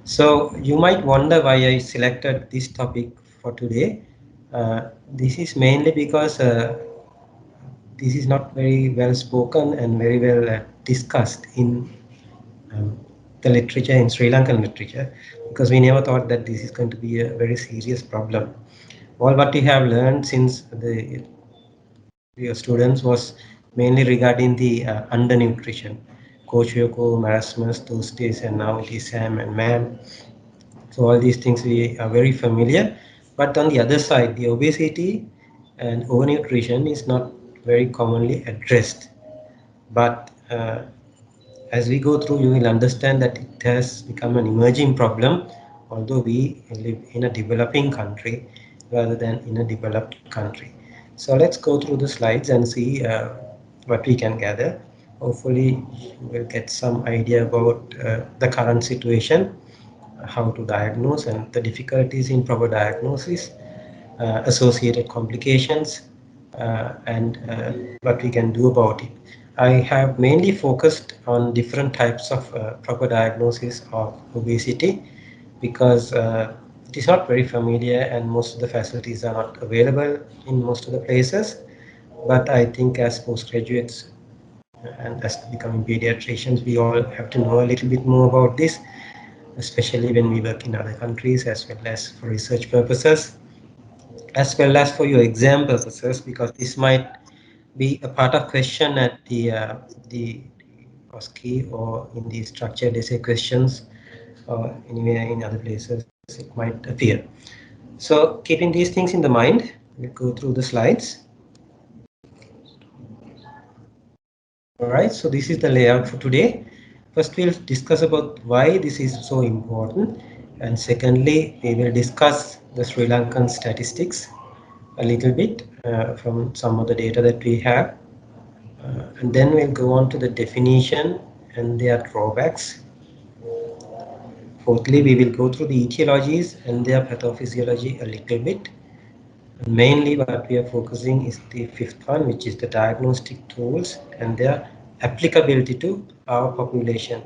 So you might wonder why I selected this topic for today. This is mainly because this is not very well spoken and very well discussed in um, the literature, in Sri Lankan literature, because we never thought that this is going to be a very serious problem. All what we have learned since the students was mainly regarding the undernutrition. Kochiyoko, marasmus, those days, and now it is Sam and Mam. So all these things we are very familiar. But on the other side, the obesity and overnutrition is not very commonly addressed. But as we go through, you will understand that it has become an emerging problem, although we live in a developing country rather than in a developed country. So let's go through the slides and see what we can gather. Hopefully, we'll get some idea about the current situation, how to diagnose, and the difficulties in proper diagnosis, associated complications, and what we can do about it. I have mainly focused on different types of proper diagnosis of obesity because it is not very familiar and most of the facilities are not available in most of the places. But I think as postgraduates and as becoming pediatricians, we all have to know a little bit more about this, especially when we work in other countries as well as for research purposes, as well as for your exam purposes, because this might be a part of question at the OSCE or in the structured essay questions or anywhere in other places it might appear. So keeping these things in the mind, we'll go through the slides. All right, so this is the layout for today. First, we'll discuss about why this is so important, and secondly, we will discuss the Sri Lankan statistics a little bit from some of the data that we have, and then we'll go on to the definition and their drawbacks. Fourthly, we will go through the etiologies and their pathophysiology a little bit. And mainly, what we are focusing is the fifth one, which is the diagnostic tools and their applicability to our population,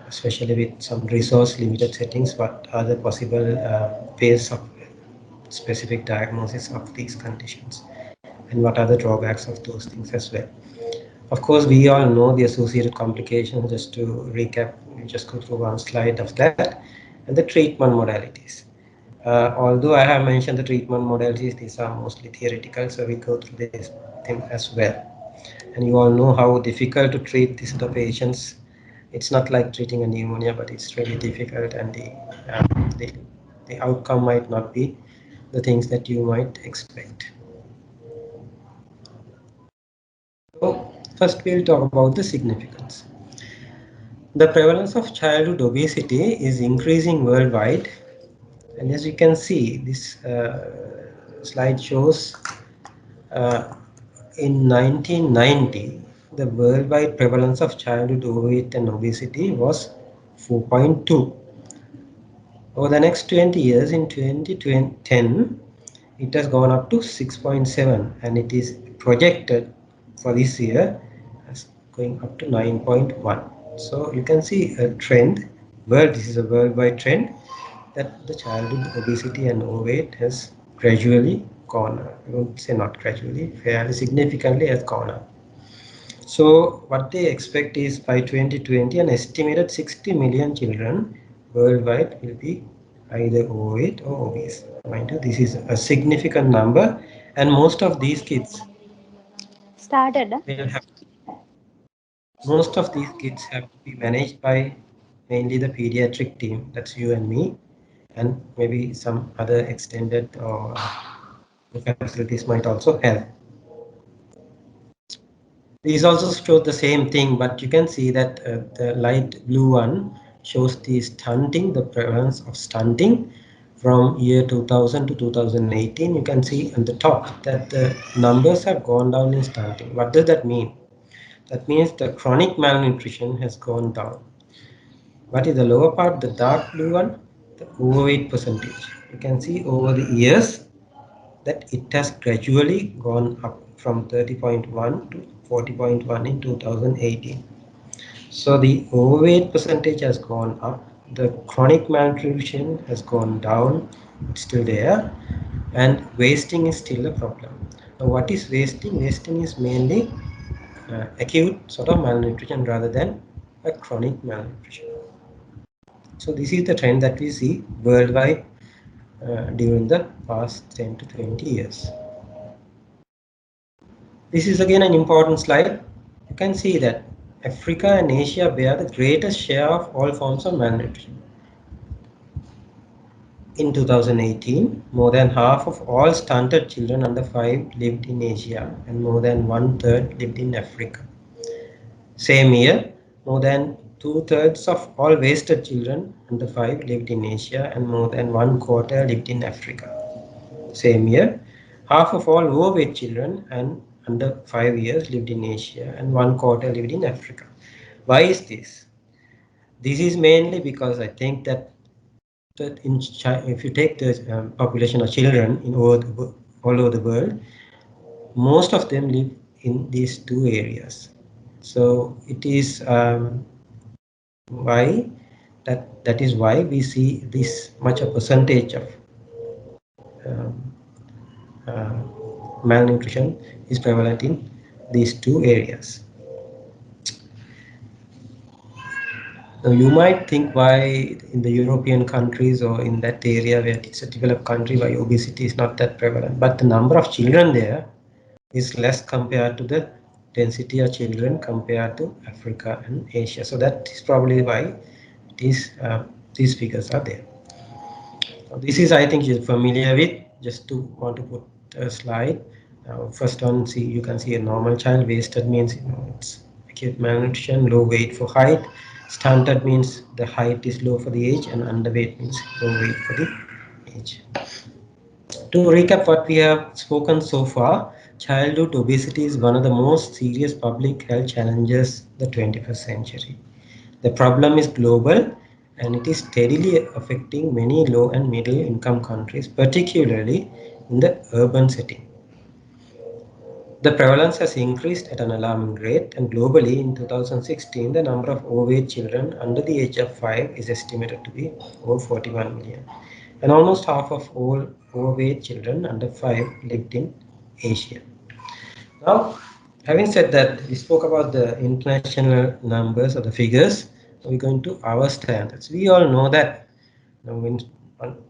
especially with some resource limited settings. What are the possible ways of specific diagnosis of these conditions, and what are the drawbacks of those things as well. Of course, we all know the associated complications. Just to recap, we just go through one slide of that, and the treatment modalities. Although I have mentioned the treatment modalities, these are mostly theoretical, so we go through this them as well. And you all know how difficult to treat these sort of patients. It's not like treating a pneumonia, but it's really difficult, and the outcome might not be the things that you might expect. So first we'll talk about the significance. The prevalence of childhood obesity is increasing worldwide, and as you can see, this slide shows uh, in 1990, the worldwide prevalence of childhood overweight and obesity was 4.2. Over the next 20 years, in 2010, it has gone up to 6.7, and it is projected for this year as going up to 9.1. So you can see a trend. This is a worldwide trend that the childhood obesity and overweight has gradually gone up. I won't say not gradually, fairly significantly has gone up. So what they expect is by 2020, an estimated 60 million children worldwide will be either overweight or obese. Mind you, this is a significant number, and Started. will have most of these kids have to be managed by mainly the pediatric team. That's you and me, and maybe some other extended or facilities might also help. These also show the same thing, but you can see that the light blue one shows the stunting, the prevalence of stunting from year 2000 to 2018. You can see on the top that the numbers have gone down in stunting. What does that mean? That means the chronic malnutrition has gone down. What is the lower part, the dark blue one? The overweight percentage. You can see over the years that it has gradually gone up from 30.1 to 40.1 in 2018. So the overweight percentage has gone up, the chronic malnutrition has gone down, it's still there, and wasting is still a problem. Now, what is wasting? Wasting is mainly acute sort of malnutrition rather than a chronic malnutrition. So this is the trend that we see worldwide during the past 10 to 20 years. This is again an important slide. You can see that Africa and Asia bear the greatest share of all forms of malnutrition. In 2018, more than half of all stunted children under 5 lived in Asia and more than one-third lived in Africa. Same year, more than two-thirds of all wasted children under 5 lived in Asia and more than one quarter lived in Africa. Same year, half of all overweight children and under 5 years lived in Asia and one quarter lived in Africa. Why is this? This is mainly because I think that if you take the population of children in all over the world, most of them live in these two areas. So it is why that is why we see this much a percentage of um, uh, malnutrition is prevalent in these two areas. Now you might think why in the European countries or in that area where it's a developed country why obesity is not that prevalent, but the number of children there is less compared to the density of children compared to Africa and Asia. So that is probably why it is these figures are there. This is, I think, you're familiar with. Just to want to put a slide. First one, see you can see a normal child. Wasted means it's acute malnutrition. Low weight for height. Stunted means the height is low for the age, and underweight means low weight for the age. To recap what we have spoken so far, childhood obesity is one of the most serious public health challenges of the 21st century. The problem is global and it is steadily affecting many low and middle income countries, particularly in the urban setting. The prevalence has increased at an alarming rate, and globally in 2016, the number of overweight children under the age of 5 is estimated to be over 41 million. And almost half of all overweight children under 5 lived in Asia. Now, having said that, we spoke about the international numbers or the figures. We're going to our standards. We all know that when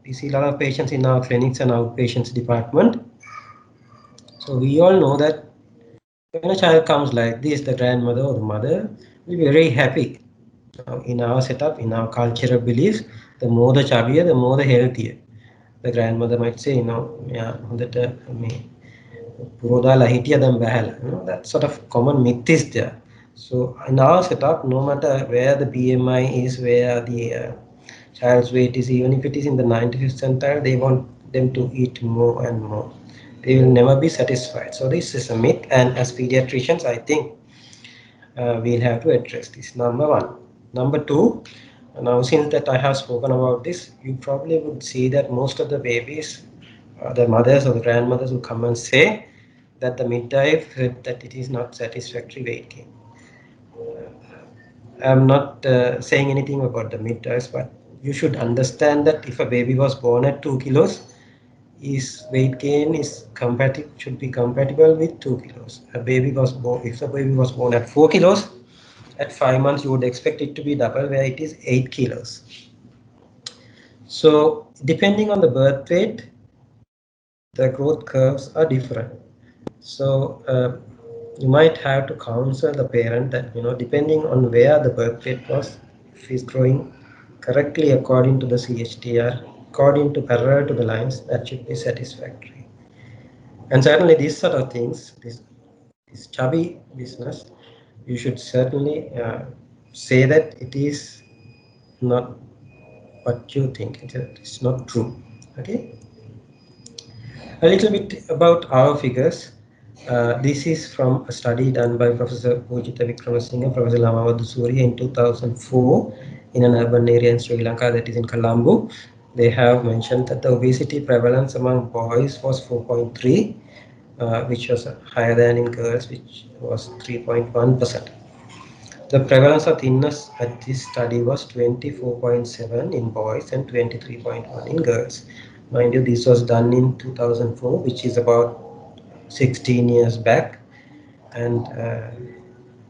we see a lot of patients in our clinics and outpatients department. So we all know that when a child comes like this, the grandmother or the mother will be very happy. Now, in our setup, in our cultural beliefs, the more the chubbier, the more the healthier. The grandmother might say, yeah, that පුරෝදාලා හිටිය දැන් බැහැලා. That sort of common myth is there. So in our setup, no matter where the BMI is, where the child's weight is, even if it is in the 95th centile, they want them to eat more and more. They will never be satisfied. So this is a myth, and as pediatricians, I think we'll have to address this. Number one. Number two, now since that I have spoken about this, you probably would see that most of the babies, the mothers or the grandmothers will come and say that the midwife said that it is not satisfactory weight gain. I'm not saying anything about the midwives, but you should understand that if a baby was born at 2 kilos, his weight gain is compatible, should be compatible with 2 kilos. A baby was born, if the baby was born at 4 kilos, at 5 months you would expect it to be double, where it is 8 kilos. So depending on the birth weight, the growth curves are different. So you might have to counsel the parent that, depending on where the birth weight was, if he's growing correctly according to the CHTR, according to parallel to the lines, that should be satisfactory. And certainly these sort of things, this chubby business, you should certainly say that it is not what you think. It's not true. Okay. A little bit about our figures. This is from a study done by Professor Pujita Vikramasinghe and Professor Lamavadu Surya in 2004 in an urban area in Sri Lanka, that is in Colombo. They have mentioned that the obesity prevalence among boys was 4.3, which was higher than in girls, which was 3.1%. The prevalence of thinness at this study was 24.7 in boys and 23.1 in girls. Mind you, this was done in 2004, which is about 16 years back. And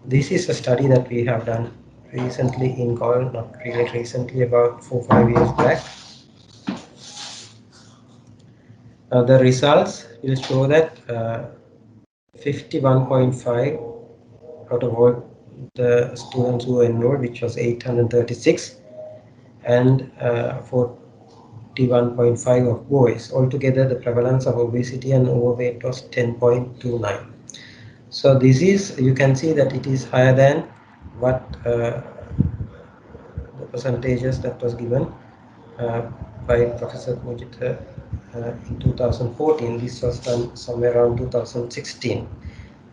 this is a study that we have done recently in Gaul, not really recently, about 4-5 years back. The results will show that 51.5 out of all the students who enrolled, which was 836, and 41.5 of boys. Altogether, the prevalence of obesity and overweight was 10.29. So this is, you can see that it is higher than what the percentages that was given uh, by Professor Mujita in 2014. This was done somewhere around 2016.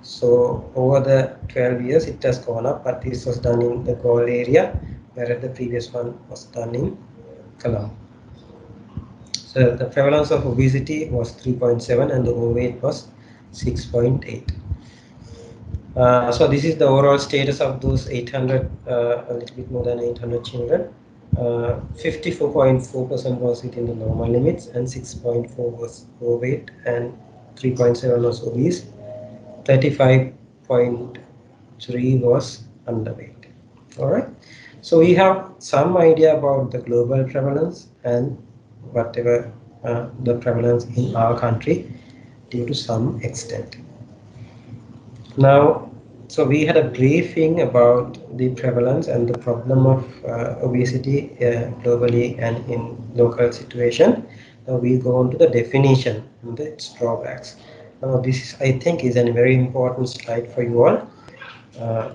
So over the 12 years, it has gone up, but this was done in the Gaul area, whereas the previous one was done in Colombo. So the prevalence of obesity was 3.7 and the overweight was 6.8. So this is the overall status of those 800, a little bit more than 800 children. 54.4% was within the normal limits, and 6.4 was overweight, and 3.7 was obese. 35.3 was underweight. All right. So we have some idea about the global prevalence and whatever the prevalence in our country due to some extent. Now, so we had a briefing about the prevalence and the problem of obesity globally and in local situation. Now we go on to the definition and its drawbacks. Now this is, I think, is a very important slide for you all. Uh,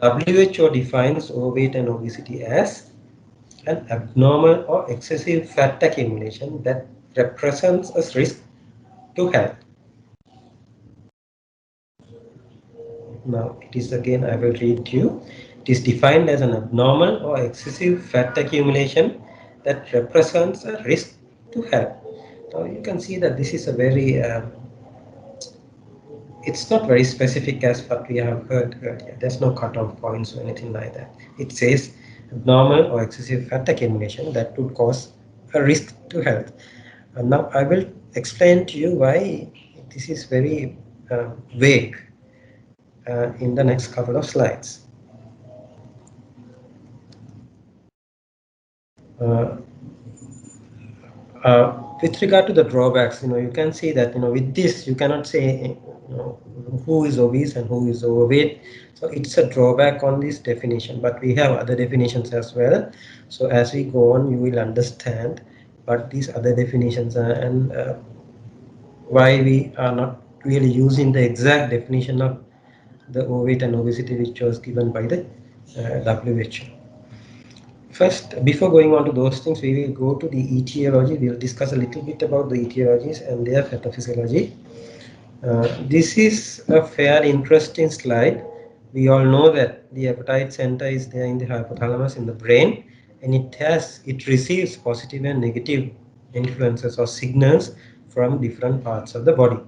WHO defines overweight and obesity as an abnormal or excessive fat accumulation that represents a risk to health. Now it is again, I will read to you. It is defined as an abnormal or excessive fat accumulation that represents a risk to health. Now you can see that this is a very, it's not very specific as what we have heard earlier. There's no cutoff points or anything like that. It says abnormal or excessive fat accumulation that would cause a risk to health. And now I will explain to you why this is very vague in the next couple of slides. Uh, with regard to the drawbacks, you can see that, with this, you cannot say, who is obese and who is overweight. So it's a drawback on this definition, but we have other definitions as well. So as we go on, you will understand what these other definitions are and why we are not really using the exact definition of the overweight and obesity which was given by the WHO. First, before going on to those things, we will go to the etiology. We will discuss a little bit about the etiologies and their pathophysiology. This is a fairly interesting slide. We all know that the appetite center is there in the hypothalamus in the brain, and it receives positive and negative influences or signals from different parts of the body.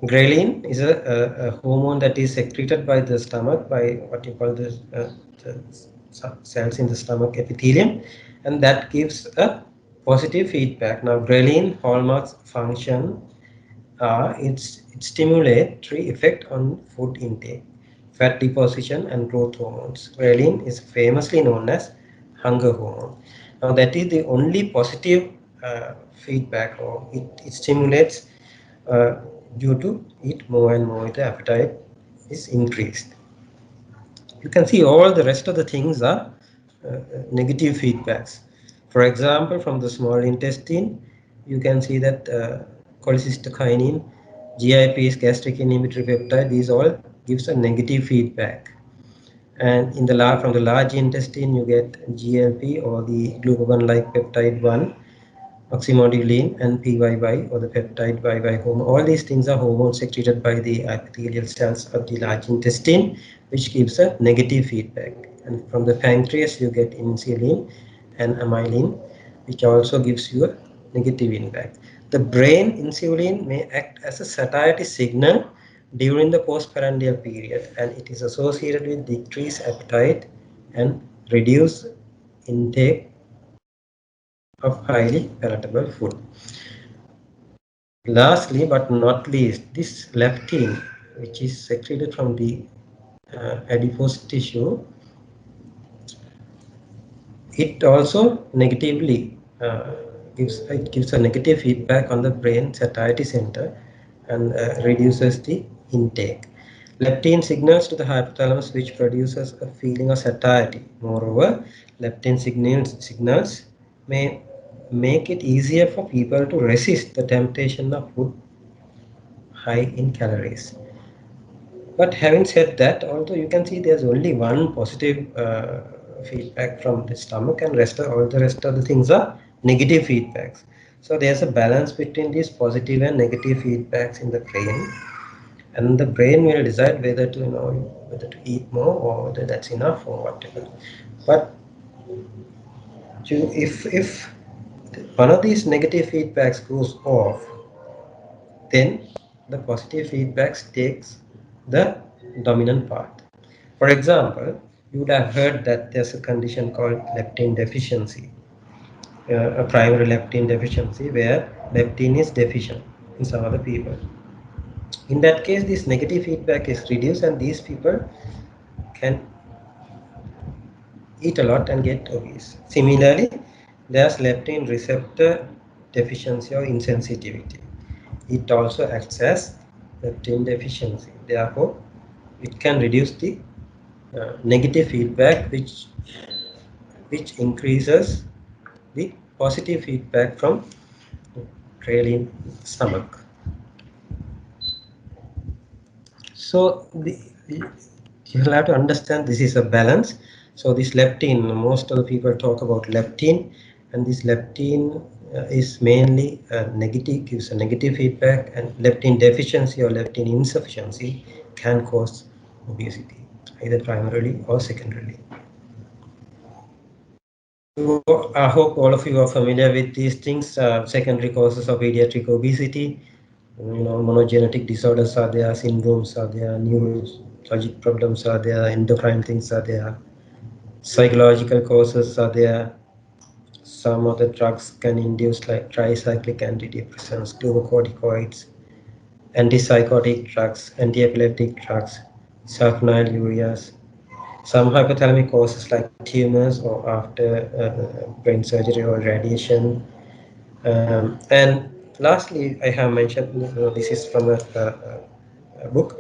Ghrelin is a hormone that is secreted by the stomach by what you call the cells in the stomach epithelium, and that gives a positive feedback. Now, ghrelin hallmarks function its stimulatory effect on food intake, fat deposition, and growth hormones. Ghrelin is famously known as hunger hormone. Now, that is the only positive feedback, or it stimulates uh, due to eat more and more, the appetite is increased. You can see all the rest of the things are negative feedbacks. For example, from the small intestine, you can see that cholecystokinin, GIPs, gastric inhibitory peptide, these all gives a negative feedback. And in the from the large intestine, you get GLP or the glucagon-like peptide 1, oxymodulin, and PYY or the peptide YY hormone. All these things are hormones secreted by the epithelial cells of the large intestine, which gives a negative feedback. And from the pancreas, you get insulin and amylin, which also gives you a negative impact. The brain insulin may act as a satiety signal during the postprandial period, and it is associated with decreased appetite and reduced intake of highly palatable food. Lastly, but not least, this leptin, which is secreted from the adipose tissue, it also negatively gives a negative feedback on the brain satiety center and reduces the intake. Leptin signals to the hypothalamus, which produces a feeling of satiety. Moreover, leptin signals may make it easier for people to resist the temptation of food high in calories. But having said that, although you can see there's only one positive feedback from the stomach, and all the rest of the things are negative feedbacks. So there's a balance between these positive and negative feedbacks in the brain, and the brain will decide whether to whether to eat more or whether that's enough or whatever. But if one of these negative feedbacks goes off, then the positive feedbacks takes the dominant part. For example, you would have heard that there's a condition called leptin deficiency, a primary leptin deficiency where leptin is deficient in some other people. In that case, this negative feedback is reduced, and these people can eat a lot and get obese. Similarly, there's leptin receptor deficiency or insensitivity. It also acts as leptin deficiency. Therefore, it can reduce the negative feedback, which increases the positive feedback from trailing stomach. So you'll have to understand this is a balance. So this leptin, most of the people talk about leptin, and this leptin is mainly negative, gives a negative feedback, and leptin deficiency or leptin insufficiency can cause obesity, either primarily or secondarily. I hope all of you are familiar with these things. Secondary causes of pediatric obesity, monogenetic disorders are there, syndromes are there, neurologic problems are there, endocrine things are there, psychological causes are there. Some of the drugs can induce like tricyclic antidepressants, glucocorticoids, antipsychotic drugs, antiepileptic drugs, sulfonylureas. Some hypothalamic causes like tumors or after brain surgery or radiation. And lastly, I have mentioned, this is from a book,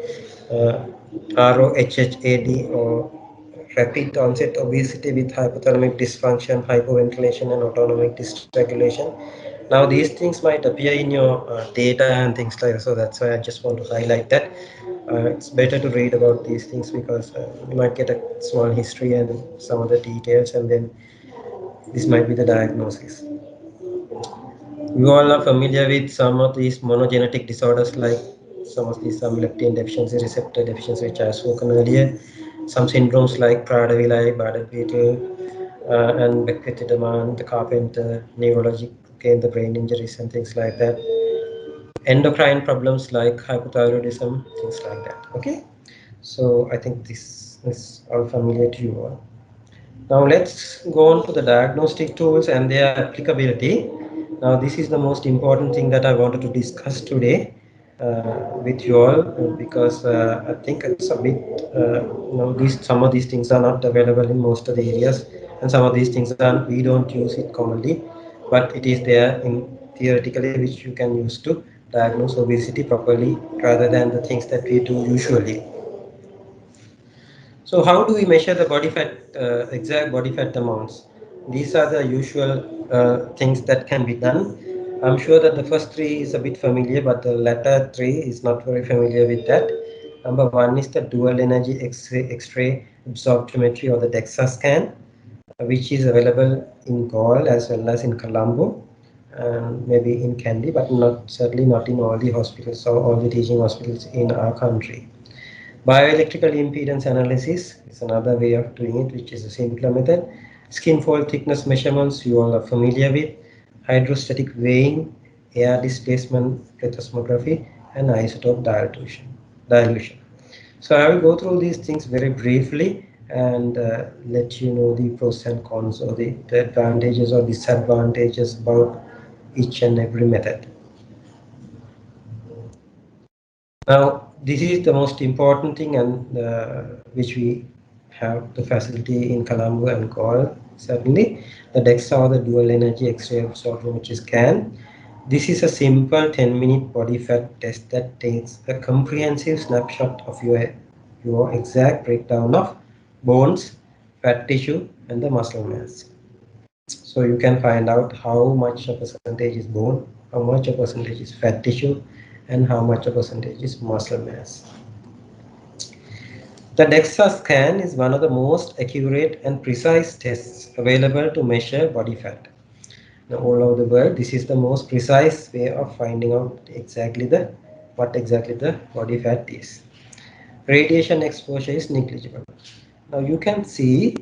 uh, ROHHAD, or rapid onset obesity with hypothalamic dysfunction, hypoventilation, and autonomic dysregulation. Now, these things might appear in your data and things like that, so that's why I just want to highlight that. It's better to read about these things because you might get a small history and some of the details, and then this might be the diagnosis. You all are familiar with some of these monogenetic disorders, like some leptin deficiency, receptor deficiency, which I have spoken earlier. Some syndromes like Prader-Willi, Bardet-Biedl, and Becker-Tiedemann, the Carpenter, neurologic, again the brain injuries and things like that. Endocrine problems like hypothyroidism, things like that. Okay, so I think this is all familiar to you all. Now let's go on to the diagnostic tools and their applicability. Now this is the most important thing that I wanted to discuss today with you all, because I think it's a bit, some of these things are not available in most of the areas, and some of these things are, we don't use it commonly, but it is there in theoretically, which you can use to diagnose obesity properly rather than the things that we do usually. So how do we measure the body fat, exact body fat amounts? These are the usual things that can be done. I'm sure that the first three is a bit familiar, but the latter three is not very familiar with that. Number one is the dual energy X-ray absorptiometry, or the DEXA scan, which is available in Gaul as well as in Colombo, and maybe in Kandy, but certainly not in all the hospitals or all the teaching hospitals in our country. Bioelectrical impedance analysis is another way of doing it, which is a simpler method. Skin fold thickness measurements, you all are familiar with. Hydrostatic weighing, air displacement plethysmography, and isotope dilution. dilution. So I will go through these things very briefly and let you know the pros and cons, or the advantages or disadvantages about each and every method. Now, this is the most important thing, and which we have the facility in Colombo and Galle. Certainly, the DEXA, or the dual energy X-ray absorptiometry scan. This is a simple 10-minute body fat test that takes a comprehensive snapshot of your exact breakdown of bones, fat tissue, and the muscle mass. So you can find out how much a percentage is bone, how much a percentage is fat tissue, and how much a percentage is muscle mass. The DEXA scan is one of the most accurate and precise tests available to measure body fat. Now, all over the world, this is the most precise way of finding out what exactly the body fat is. Radiation exposure is negligible. Now you can see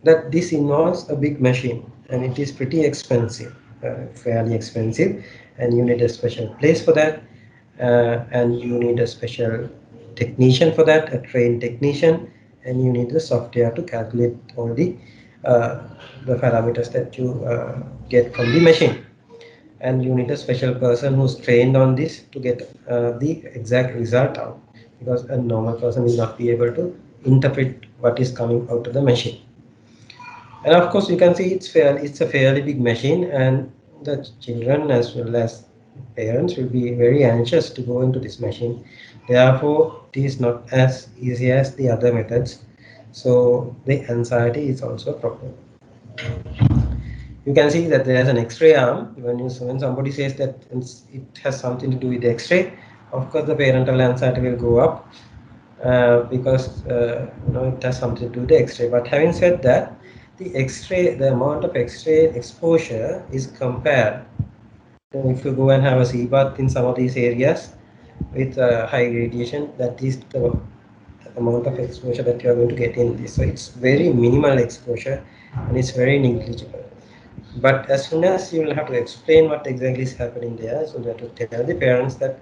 that this involves a big machine, and it is pretty expensive, fairly expensive, and you need a special place for that, and you need a special technician for that, a trained technician, and you need the software to calculate all uh, the parameters that you get from the machine. And you need a special person who's trained on this to get the exact result out, because a normal person will not be able to interpret what is coming out of the machine. And of course, you can see it's a fairly big machine, and the children as well as parents will be very anxious to go into this machine. Therefore, it is not as easy as the other methods. So the anxiety is also a problem. You can see that there is an X-ray arm. When somebody says that it has something to do with the X-ray, of course the parental anxiety will go up, because it has something to do with the X-ray. But having said that, the amount of X-ray exposure is compared. If you go and have a sea bath in some of these areas with high radiation, that is the amount of exposure that you are going to get in this. So it's very minimal exposure, and it's very negligible. But as soon as you will have to explain what exactly is happening there, so you have to tell the parents that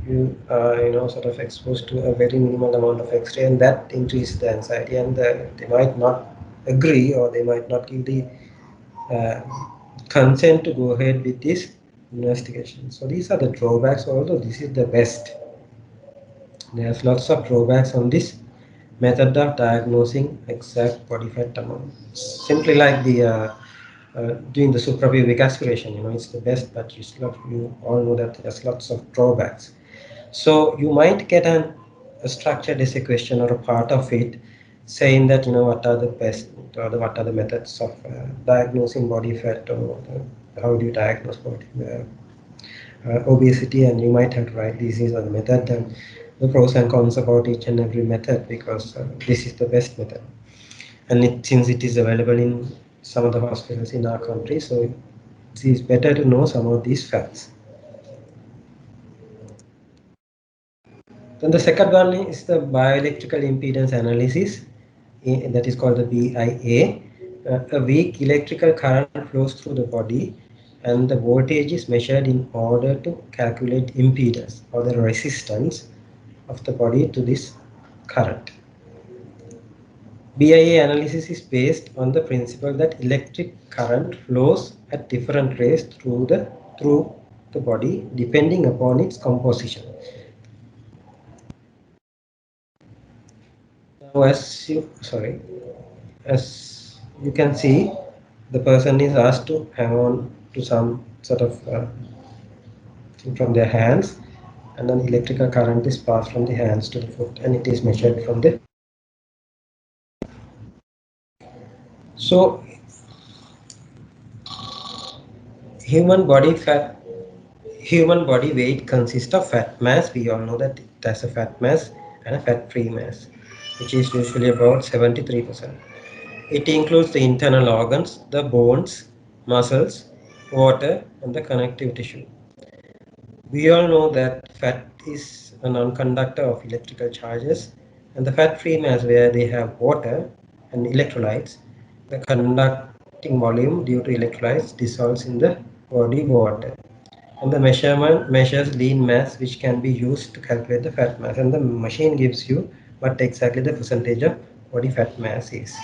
you are sort of exposed to a very minimal amount of X-ray, and that increases the anxiety, and they might not agree, or they might not give the uh, consent to go ahead with this investigation. So these are the drawbacks, although this is the best. There's lots of drawbacks on this method of diagnosing exact body fat amount. Simply like the doing the suprapubic aspiration, it's the best, but you all know that there's lots of drawbacks. So you might get a structured essay question or a part of it saying that what are the best, or what are the methods of diagnosing body fat, or how do you diagnose obesity, and you might have to write this is the method and the pros and cons about each and every method, because this is the best method, and since it is available in some of the hospitals in our country, so it is better to know some of these facts. Then the second one is the bioelectrical impedance analysis, that is called the BIA. A weak electrical current flows through the body, and the voltage is measured in order to calculate impedance, or the resistance of the body to this current. BIA analysis is based on the principle that electric current flows at different rates through the body depending upon its composition. Now, as you can see, the person is asked to hang on to some sort of thing from their hands, and then electrical current is passed from the hands to the foot, and it is measured from the. So, human body fat, human body weight consists of fat mass. We all know that it has a fat mass and a fat-free mass, which is usually about 73%. It includes the internal organs, the bones, muscles, water, and the connective tissue. We all know that fat is a non-conductor of electrical charges, and the fat-free mass, where they have water and electrolytes, the conducting volume due to electrolytes dissolves in the body water. And the measurement measures lean mass, which can be used to calculate the fat mass. And the machine gives you what exactly the percentage of body fat mass is.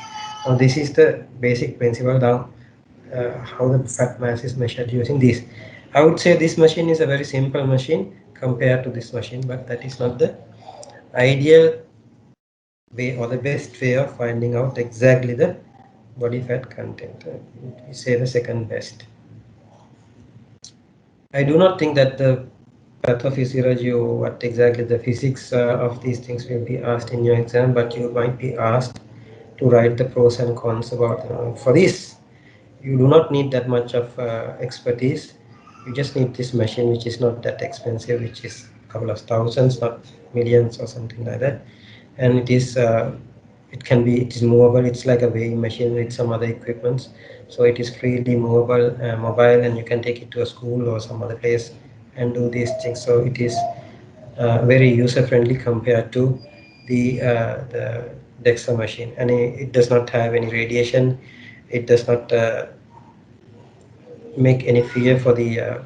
Now, this is the basic principle now, how the fat mass is measured using this. I would say this machine is a very simple machine compared to this machine, but that is not the ideal way or the best way of finding out exactly the body fat content. We say the second best. I do not think that the pathophysiology or what exactly the physics of these things will be asked in your exam, but you might be asked to write the pros and cons about for this. You do not need that much of expertise. You just need this machine, which is not that expensive, which is a couple of thousands, not millions or something like that. And it is movable. It's like a weighing machine with some other equipments, so it is freely mobile, and you can take it to a school or some other place and do these things. So it is very user friendly compared to the DEXA machine, and it does not have any radiation. It does not make any fear for the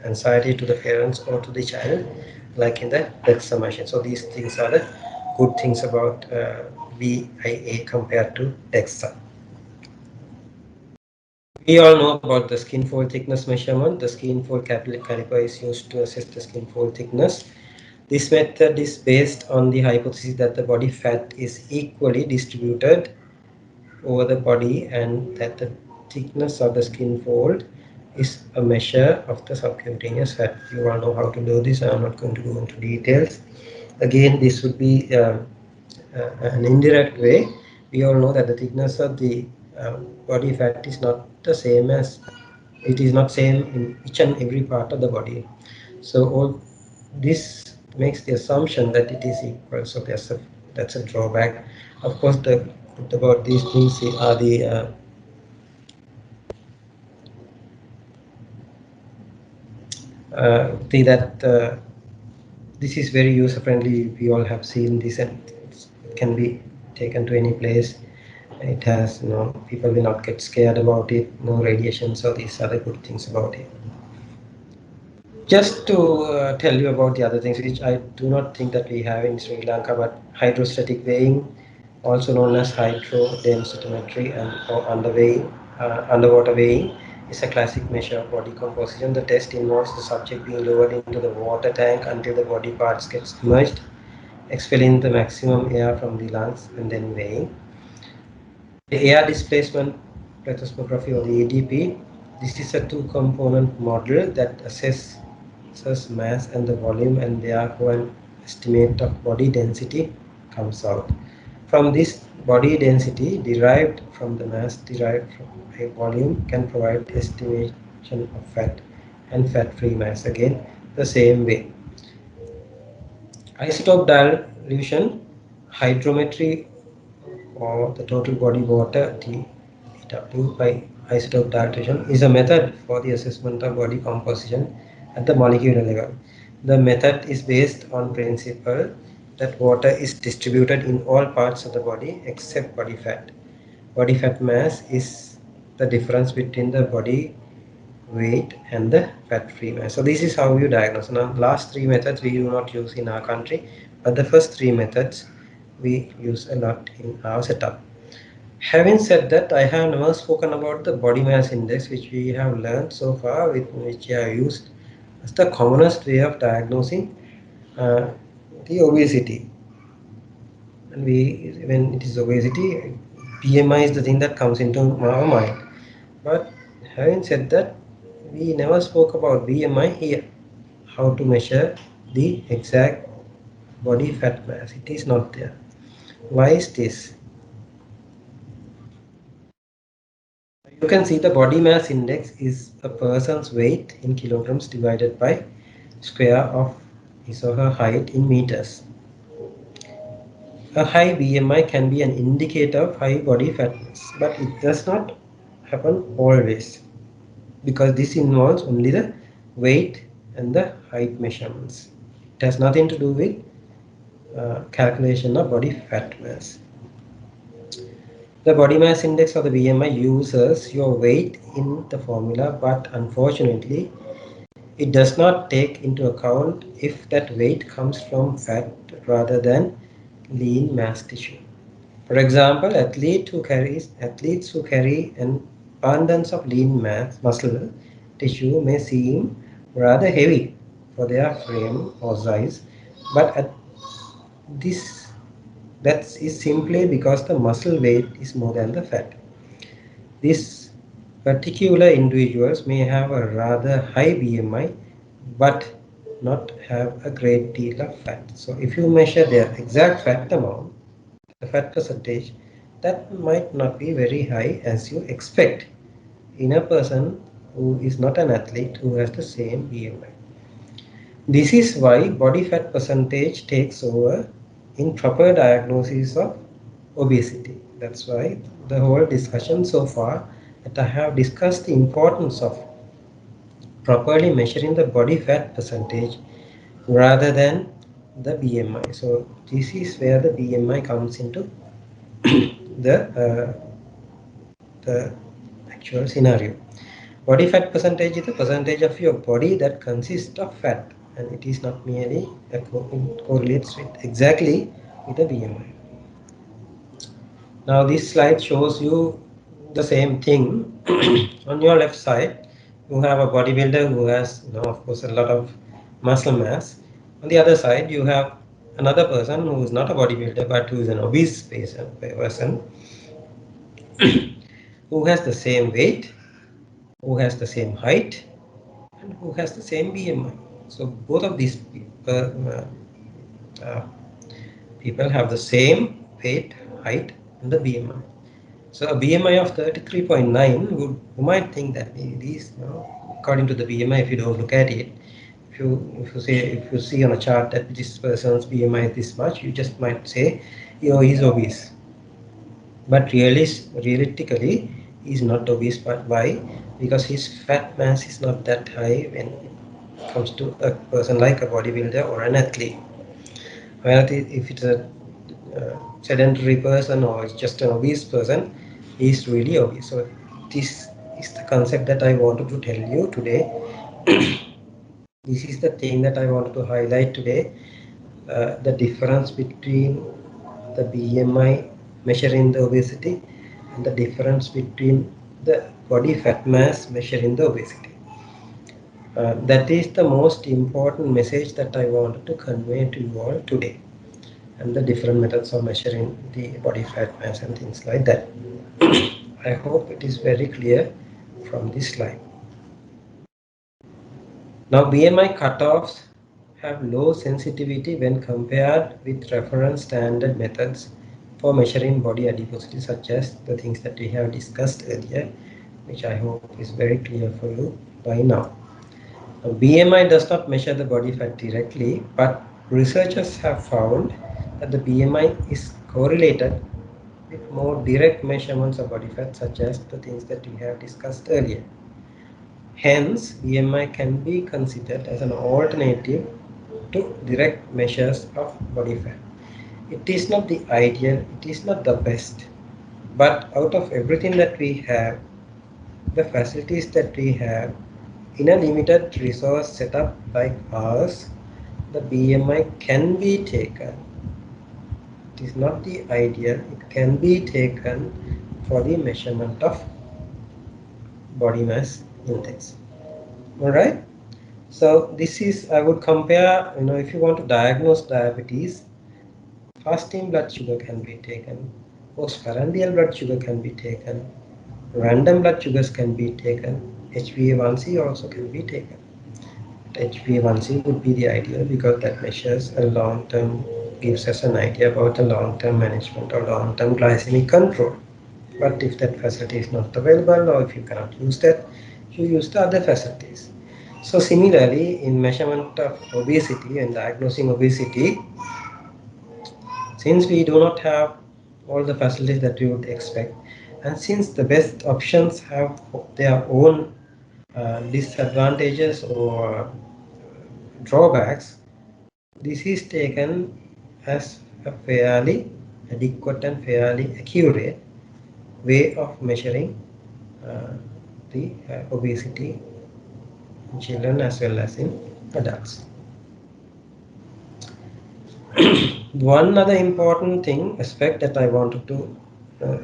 anxiety to the parents or to the child, like in the DEXA machine. So these things are the good things about BIA compared to DEXA. We all know about the skin fold thickness measurement. The skin fold caliper is used to assess the skin fold thickness. This method is based on the hypothesis that the body fat is equally distributed over the body and that the thickness of the skin fold is a measure of the subcutaneous fat. You all know how to do this. I'm not going to go into details. Again, this would be an indirect way. We all know that the thickness of the body fat is not the same as it is not same in each and every part of the body. So all this makes the assumption that it is equal. So that's a drawback. Of course, the good about these things are that this is very user friendly. We all have seen this, and it can be taken to any place. It has, people will not get scared about it. No radiation. So these are the good things about it. Just to tell you about the other things which I do not think that we have in Sri Lanka, but hydrostatic weighing, also known as hydrodensitometry and or underwater weighing, is a classic measure of body composition. The test involves the subject being lowered into the water tank until the body parts get submerged, expelling the maximum air from the lungs and then weighing. The air displacement plethysmography or the ADP, this is a two-component model that assesses mass and the volume, and therefore an estimate of body density comes out. From this body density derived from the mass derived from a volume can provide estimation of fat and fat-free mass, again the same way. Isotope dilution, hydrometry or the total body water TW by isotope dilution is a method for the assessment of body composition at the molecular level. The method is based on principle that water is distributed in all parts of the body except body fat. Body fat mass is the difference between the body weight and the fat-free mass. So this is how you diagnose. Now, last three methods we do not use in our country, but the first three methods we use a lot in our setup. Having said that, I have never spoken about the body mass index, which we have learned so far, which I have used as the commonest way of diagnosing uh, the obesity. And when it is obesity, BMI is the thing that comes into our mind. But having said that, we never spoke about BMI here. How to measure the exact body fat mass? It is not there. Why is this? You can see the body mass index is a person's weight in kilograms divided by square of his or her height in meters. A high BMI can be an indicator of high body fat mass, but it does not happen always because this involves only the weight and the height measurements. It has nothing to do with calculation of body fat mass. The body mass index or the BMI uses your weight in the formula, but unfortunately It does not take into account if that weight comes from fat rather than lean mass tissue. For example, athletes who carry an abundance of lean mass muscle tissue may seem rather heavy for their frame or size, but this that is simply because the muscle weight is more than the fat. These particular individuals may have a rather high BMI but not have a great deal of fat. So if you measure their exact fat amount, the fat percentage, that might not be very high as you expect in a person who is not an athlete who has the same BMI. This is why body fat percentage takes over in proper diagnosis of obesity. That's why the whole discussion so far that I have discussed the importance of properly measuring the body fat percentage rather than the BMI. So this is where the BMI comes into the the actual scenario. Body fat percentage is the percentage of your body that consists of fat, and it is not merely correlates with exactly with the BMI. Now this slide shows you the same thing. On your left side, you have a bodybuilder who has, of course, a lot of muscle mass. On the other side, you have another person who is not a bodybuilder but who is an obese person who has the same weight, who has the same height, and who has the same BMI. So both of these uh, people have the same weight, height, and the BMI. So a BMI of 33.9 you might think that these, according to the BMI, if you don't look at it, if you see on a chart that this person's BMI is this much, you just might say, he's obese. But realistically, he's not obese. But why? Because his fat mass is not that high when it comes to a person like a bodybuilder or an athlete. Well, if it's a sedentary person or it's just an obese person, he's really obese. So this is the concept that I wanted to tell you today. This is the thing that I wanted to highlight today. The difference between the BMI measuring the obesity and the difference between the body fat mass measuring the obesity. That is the most important message that I wanted to convey to you all today, and the different methods of measuring the body fat mass and things like that. I hope it is very clear from this slide. Now BMI cutoffs have low sensitivity when compared with reference standard methods for measuring body adiposity, such as the things that we have discussed earlier, which I hope is very clear for you by now. Now, BMI does not measure the body fat directly, but researchers have found that the BMI is correlated with more direct measurements of body fat, such as the things that we have discussed earlier. Hence, BMI can be considered as an alternative to direct measures of body fat. It is not the ideal, it is not the best, but out of everything that we have, the facilities that we have, in a limited resource setup like ours, the BMI can be taken. It is not the ideal, it can be taken for the measurement of body mass index. Alright? So this is, I would compare, if you want to diagnose diabetes, fasting blood sugar can be taken, postprandial blood sugar can be taken, random blood sugars can be taken, HbA1c also can be taken. HbA1c would be the ideal because that measures a long-term, gives us an idea about the long-term management or long-term glycemic control. But if that facility is not available or if you cannot use that, you use the other facilities. So similarly, in measurement of obesity and diagnosing obesity, since we do not have all the facilities that we would expect, and since the best options have their own disadvantages or drawbacks, this is taken as a fairly adequate and fairly accurate way of measuring uh, the obesity in children as well as in adults. One other important thing aspect that I wanted to uh,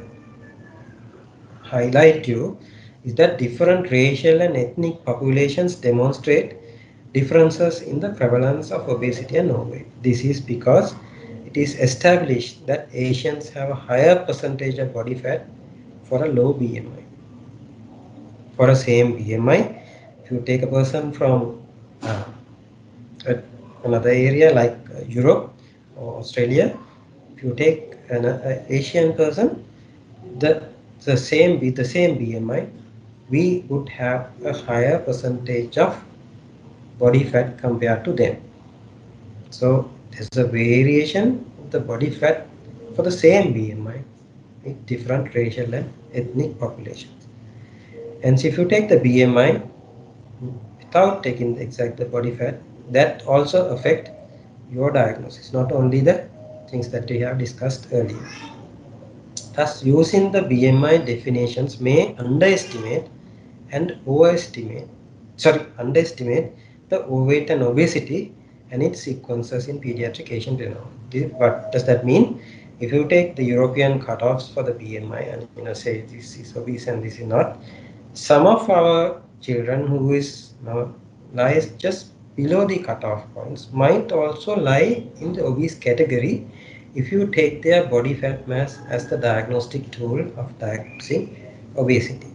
highlight you is that different racial and ethnic populations demonstrate differences in the prevalence of obesity and overweight. This is because it is established that Asians have a higher percentage of body fat for a low BMI. For a same BMI, if you take a person from uh, another area like Europe or Australia, if you take an Asian person, the the same BMI, we would have a higher percentage of body fat compared to them. So there's a variation of the body fat for the same BMI with different racial and ethnic populations. And so if you take the BMI without taking the exact body fat, that also affect your diagnosis, not only the things that we have discussed earlier. Thus, using the BMI definitions may underestimate the overweight and obesity and its sequences in pediatric Asian phenomenon. What does that mean? If you take the European cutoffs for the BMI and say this is obese and this is not, some of our children who is lies just below the cutoff points might also lie in the obese category if you take their body fat mass as the diagnostic tool of diagnosing obesity.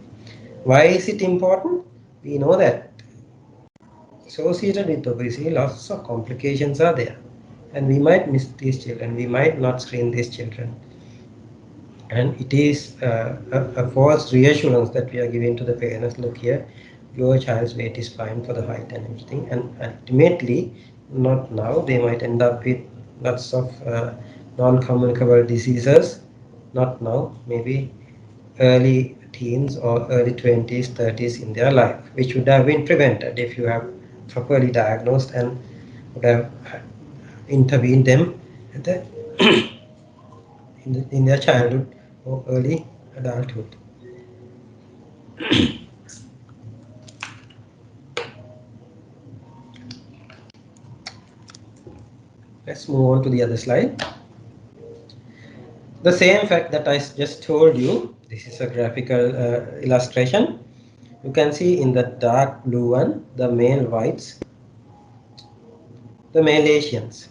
Why is it important? We know that associated with obesity, lots of complications are there. And we might miss these children, we might not screen these children. And it is a false reassurance that we are giving to the parents, look here, your child's weight is fine for the height and everything. And ultimately, not now, they might end up with lots of non-communicable diseases, not now, maybe early teens or early 20s, 30s in their life, which would have been prevented if you have properly diagnosed and would have intervened them at the, in their childhood or early adulthood. Let's move on to the other slide. The same fact that I just told you, this is a graphical illustration. You can see in the dark blue one, the male whites, the male Asians.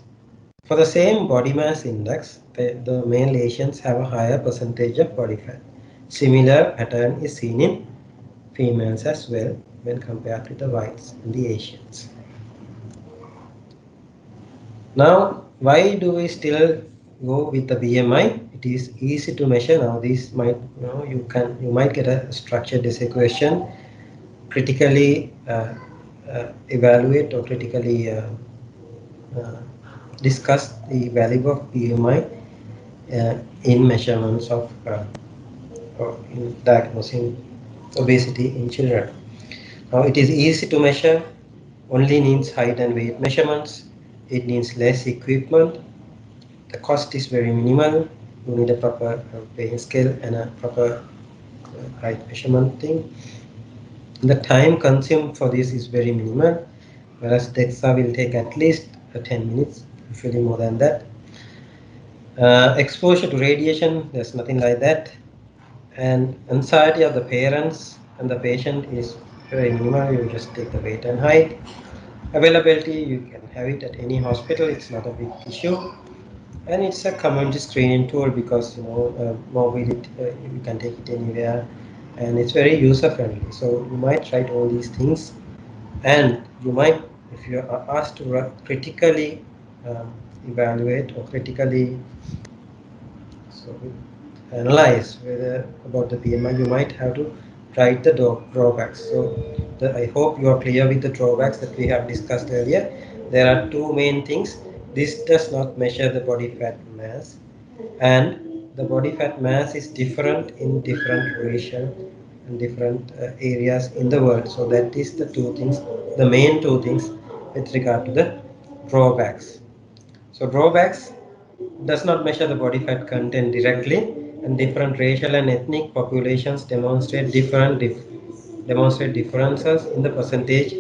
For the same body mass index, the male Asians have a higher percentage of body fat. Similar pattern is seen in females as well when compared to the whites and the Asians. Now, why do we still go with the BMI? It is easy to measure. Now, this might you might get a structured essay question, critically evaluate or critically uh, discuss the value of BMI in measurements of or in diagnosing obesity in children. Now, it is easy to measure, only needs height and weight measurements. It needs less equipment. The cost is very minimal. You need a proper weighing scale and a proper height measurement thing. The time consumed for this is very minimal, whereas DEXA will take at least 10 minutes, usually more than that. Exposure to radiation, there's nothing like that. And anxiety of the parents and the patient is very minimal. You just take the weight and height. Availability, you can have it at any hospital. It's not a big issue. And it's a community screening tool because mobility, you can take it anywhere, and it's very user friendly. So you might try all these things, and you might, if you are asked to critically evaluate or critically analyze whether about the BMI, you might have to write the drawbacks. So I hope you are clear with the drawbacks that we have discussed earlier. There are two main things. This does not measure the body fat mass, and the body fat mass is different in different racial and different areas in the world. So that is the two things, the main two things with regard to the drawbacks. So drawbacks does not measure the body fat content directly, and different racial and ethnic populations demonstrate differences in the percentage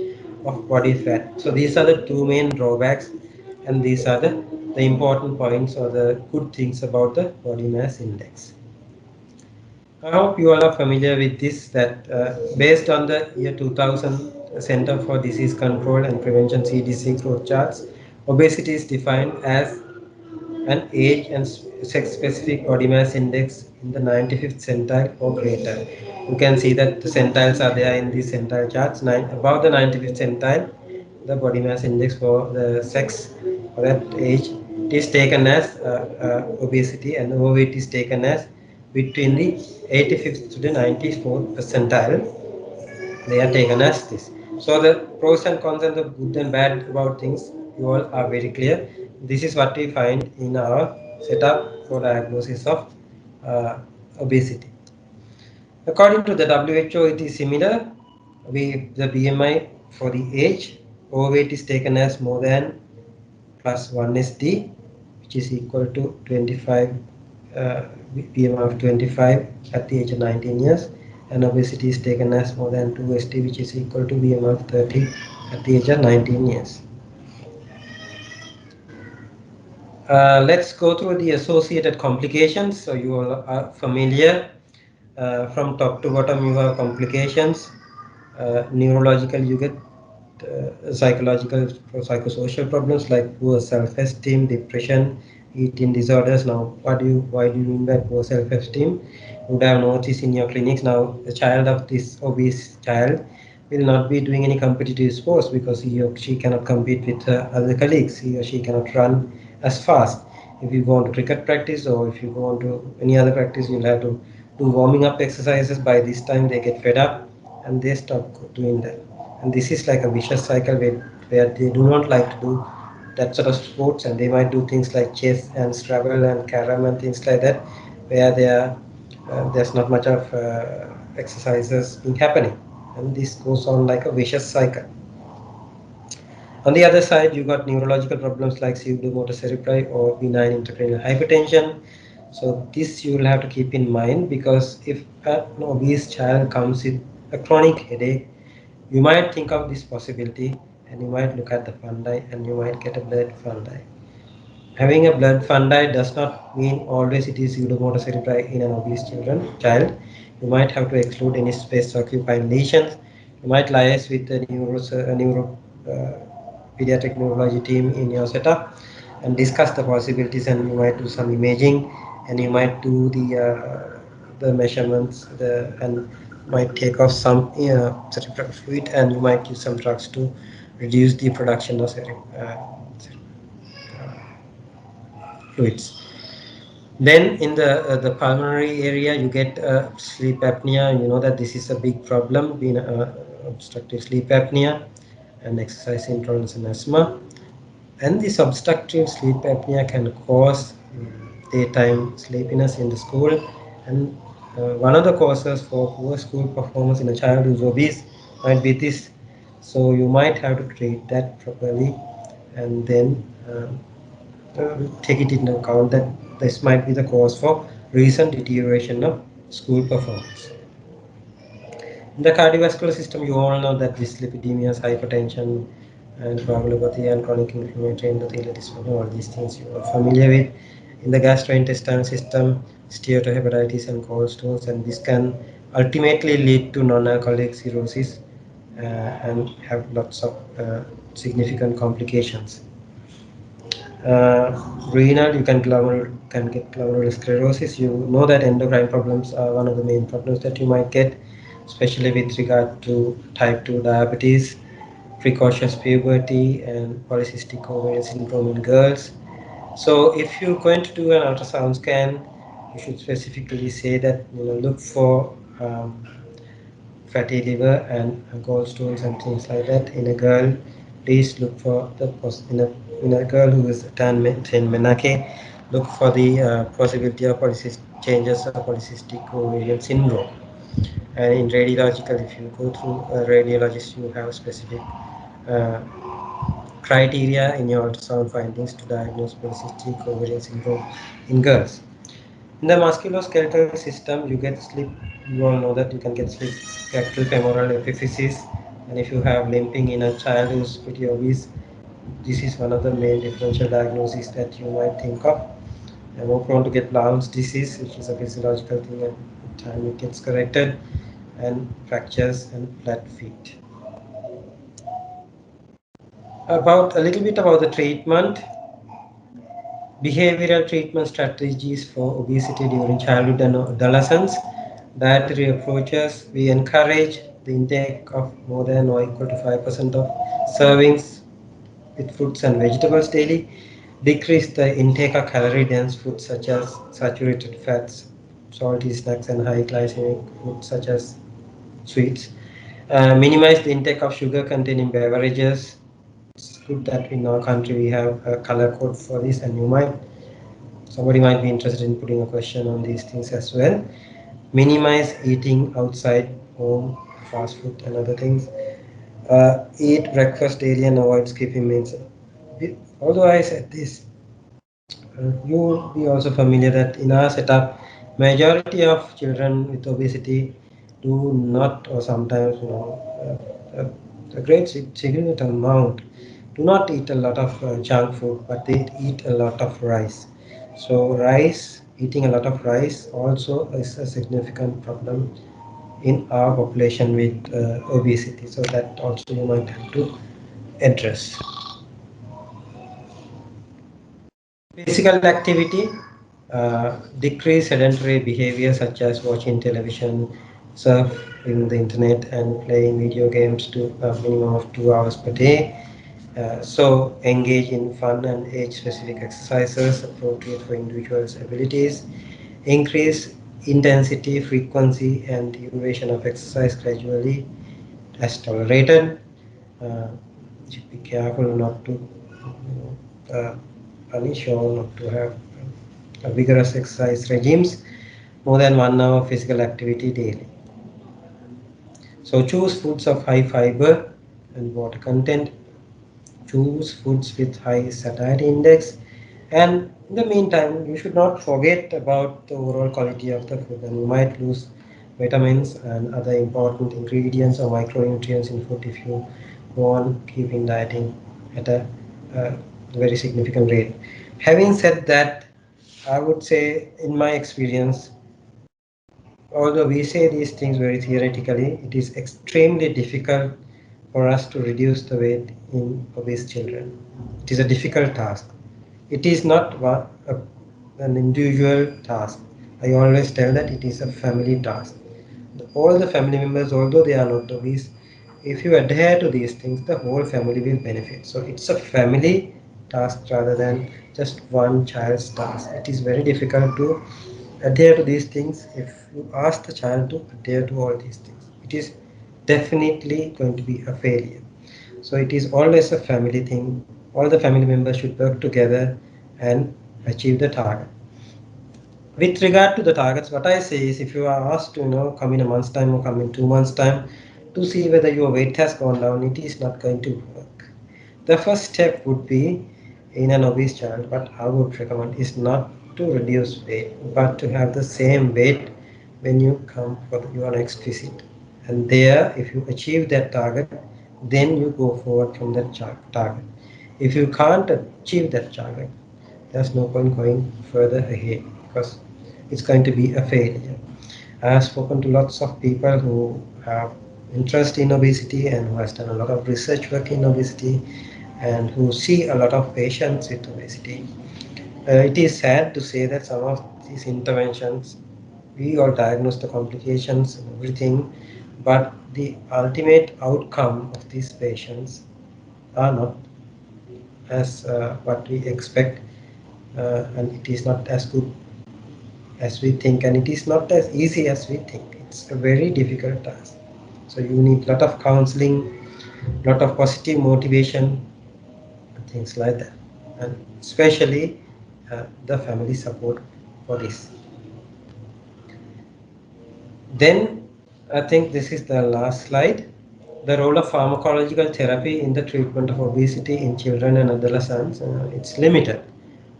of body fat. So these are the two main drawbacks, and these are the important points or the good things about the body mass index. I hope you all are familiar with this, that based on the year 2000 Center for Disease Control and Prevention CDC growth charts, obesity is defined as an age and sex specific body mass index in the 95th centile or greater. You can see that the centiles are there in these centile charts. Above the 95th centile, the body mass index for the sex for that age, it is taken as obesity, and overweight is taken as between the 85th to the 94th percentile. They are taken as this. So the pros and cons and the good and bad about things, you all are very clear. This is what we find in our setup for diagnosis of uh, obesity. According to the WHO, it is similar. The BMI for the age, overweight is taken as more than plus 1 SD, which is equal to 25, uh, BMI of 25 at the age of 19 years, and obesity is taken as more than 2 SD, which is equal to BMI of 30 at the age of 19 years. Let's go through the associated complications. So you all are familiar. From top to bottom, you have complications. Neurological, you get psychological, psychosocial problems like poor self-esteem, depression, eating disorders. Now, why do you mean by poor self-esteem? You would have noticed in your clinics now, the child of this obese child will not be doing any competitive sports because he or she cannot compete with other colleagues. He or she cannot run as fast. If you go on to cricket practice or if you go on to any other practice, you'll have to do warming up exercises. By this time, they get fed up and they stop doing that. And this is like a vicious cycle where they do not like to do that sort of sports, and they might do things like chess and Scrabble and carom and things like that, where there's not much of exercises being happening, and this goes on like a vicious cycle. On the other side, you got neurological problems like pseudomotor cerebri or benign intracranial hypertension. So this you will have to keep in mind, because if an obese child comes with a chronic headache, you might think of this possibility and you might look at the fundi and you might get a blood fundi. Having a blood fundi does not mean always it is pseudomotor cerebri in an obese child. You might have to exclude any space occupying lesions. You might liaise with the pediatric neurology team in your setup and discuss the possibilities, and you might do some imaging and you might do the measurements and might take off some cerebral fluid, and you might use some drugs to reduce the production of fluids. Then in the pulmonary area, you get sleep apnea. You know that this is a big problem, being obstructive sleep apnea and exercise intolerance and asthma. And this obstructive sleep apnea can cause daytime sleepiness in the school. And one of the causes for poor school performance in a child who's obese might be this. So you might have to treat that properly, and then take it into account that this might be the cause for recent deterioration of school performance. In the cardiovascular system, you all know that dyslipidemias, hypertension, and coagulopathy and chronic inflammatory endothelial dysfunction, all these things you are familiar with. In the gastrointestinal system, steatohepatitis and gallstones, and this can ultimately lead to non-alcoholic cirrhosis and have lots of significant complications. Renal, you can get glomerulosclerosis. You know that endocrine problems are one of the main problems that you might get, especially with regard to type 2 diabetes, precocious puberty, and polycystic ovarian syndrome in girls. So if you're going to do an ultrasound scan, you should specifically say that, look for fatty liver and gallstones and things like that in a girl. Please look for in a girl who is tan menake, look for the possibility of changes of polycystic ovarian syndrome. And in radiological, if you go through a radiologist, you have specific uh, criteria in your ultrasound findings to diagnose polycystic ovarian syndrome in girls. In the musculoskeletal system, you get slip. You all know that you can get slip fractal femoral epiphysis And if you have limping in a child who's pretty obese, this is one of the main differential diagnoses that you might think of. And more prone to get Brown's disease, which is a physiological thing, and time it gets corrected, and fractures and flat feet. About a little bit about the treatment. Behavioral treatment strategies for obesity during childhood and adolescence. Dietary approaches. We encourage the intake of more than or equal to 5% of servings with fruits and vegetables daily. Decrease the intake of calorie dense foods such as saturated fats, salty snacks, and high glycemic foods such as sweets. Minimize the intake of sugar containing beverages. It's good that in our country we have a color code for this, and somebody might be interested in putting a question on these things as well. Minimize eating outside home, fast food, and other things. Eat breakfast daily and avoid skipping meals. Although I said this, you will be also familiar that in our setup, majority of children with obesity do not, or sometimes, a great significant amount, do not eat a lot of junk food, but they eat a lot of rice. So rice, eating a lot of rice also is a significant problem in our population with obesity. So that also you might have to address. Physical activity, decrease sedentary behavior such as watching television, surfing the internet, and playing video games to a minimum of 2 hours per day. So engage in fun and age-specific exercises appropriate for individuals' abilities. Increase intensity, frequency, and duration of exercise gradually as tolerated. Uh, should be careful not to punish or not to have vigorous exercise regimes, more than 1 hour physical activity daily. So choose foods of high fiber and water content. Choose foods with high satiety index. And in the meantime, you should not forget about the overall quality of the food, and you might lose vitamins and other important ingredients or micronutrients in food if you go on keeping dieting at a uh, very significant rate. Having said that, I would say, in my experience, although we say these things very theoretically, it is extremely difficult for us to reduce the weight in obese children. It is a difficult task. It is not an individual task. I always tell that it is a family task. All the family members, although they are not obese, if you adhere to these things, the whole family will benefit. So it's a family task rather than just one child's task. It is very difficult to adhere to these things if you ask the child to adhere to all these things. It is definitely going to be a failure. So it is always a family thing. All the family members should work together and achieve the target. With regard to the targets, what I say is if you are asked to come in a month's time or come in 2 months' time to see whether your weight has gone down, it is not going to work. The first step would be in an obese child, what I would recommend is not to reduce weight, but to have the same weight when you come for your next visit. And there, if you achieve that target, then you go forward from that target. If you can't achieve that target, there's no point going further ahead because it's going to be a failure. I have spoken to lots of people who have interest in obesity and who has done a lot of research work in obesity and who see a lot of patients with obesity. It is sad to say that some of these interventions, we all diagnose the complications and everything, but the ultimate outcome of these patients are not as what we expect, and it is not as good as we think, and it is not as easy as we think. It's a very difficult task. So you need a lot of counseling, a lot of positive motivation, and things like that, and especially the family support for this. Then I think this is the last slide. The role of pharmacological therapy in the treatment of obesity in children and adolescents, it's limited.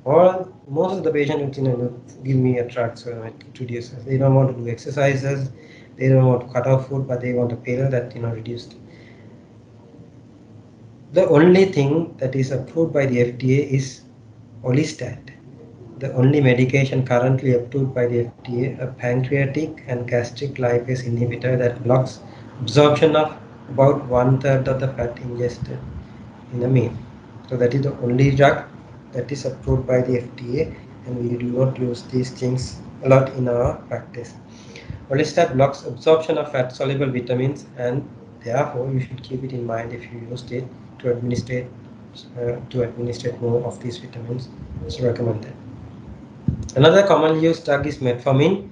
Or most of the patients, give me a drug, so it reduces. They don't want to do exercises, they don't want to cut off food, but they want a pill that reduced. The only thing that is approved by the FDA is Olistat, the only medication currently approved by the FDA, a pancreatic and gastric lipase inhibitor that blocks absorption of about one third of the fat ingested in a meal. So that is the only drug that is approved by the FDA, and we do not use these things a lot in our practice. Orlistat blocks absorption of fat-soluble vitamins, and therefore you should keep it in mind if you used it to administrate more of these vitamins. It's recommended. Another commonly used drug is metformin,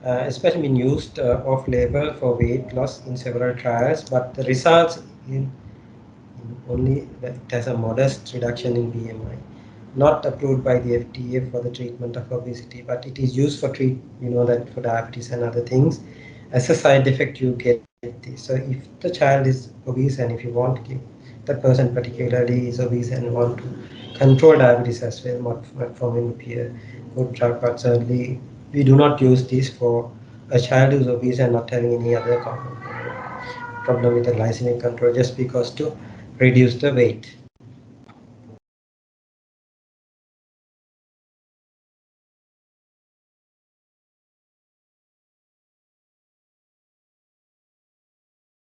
especially been used off-label for weight loss in several trials, but the results in only that it has a modest reduction in BMI. Not approved by the FDA for the treatment of obesity, but it is used for that for diabetes and other things. As a side effect, you get this. So if the child is obese and if you want to give that person particularly is obese and want to control diabetes as well, metformin would be a good drug. But certainly, we do not use this for a child who's obese and not having any other problem with the glycemic control, just because to reduce the weight.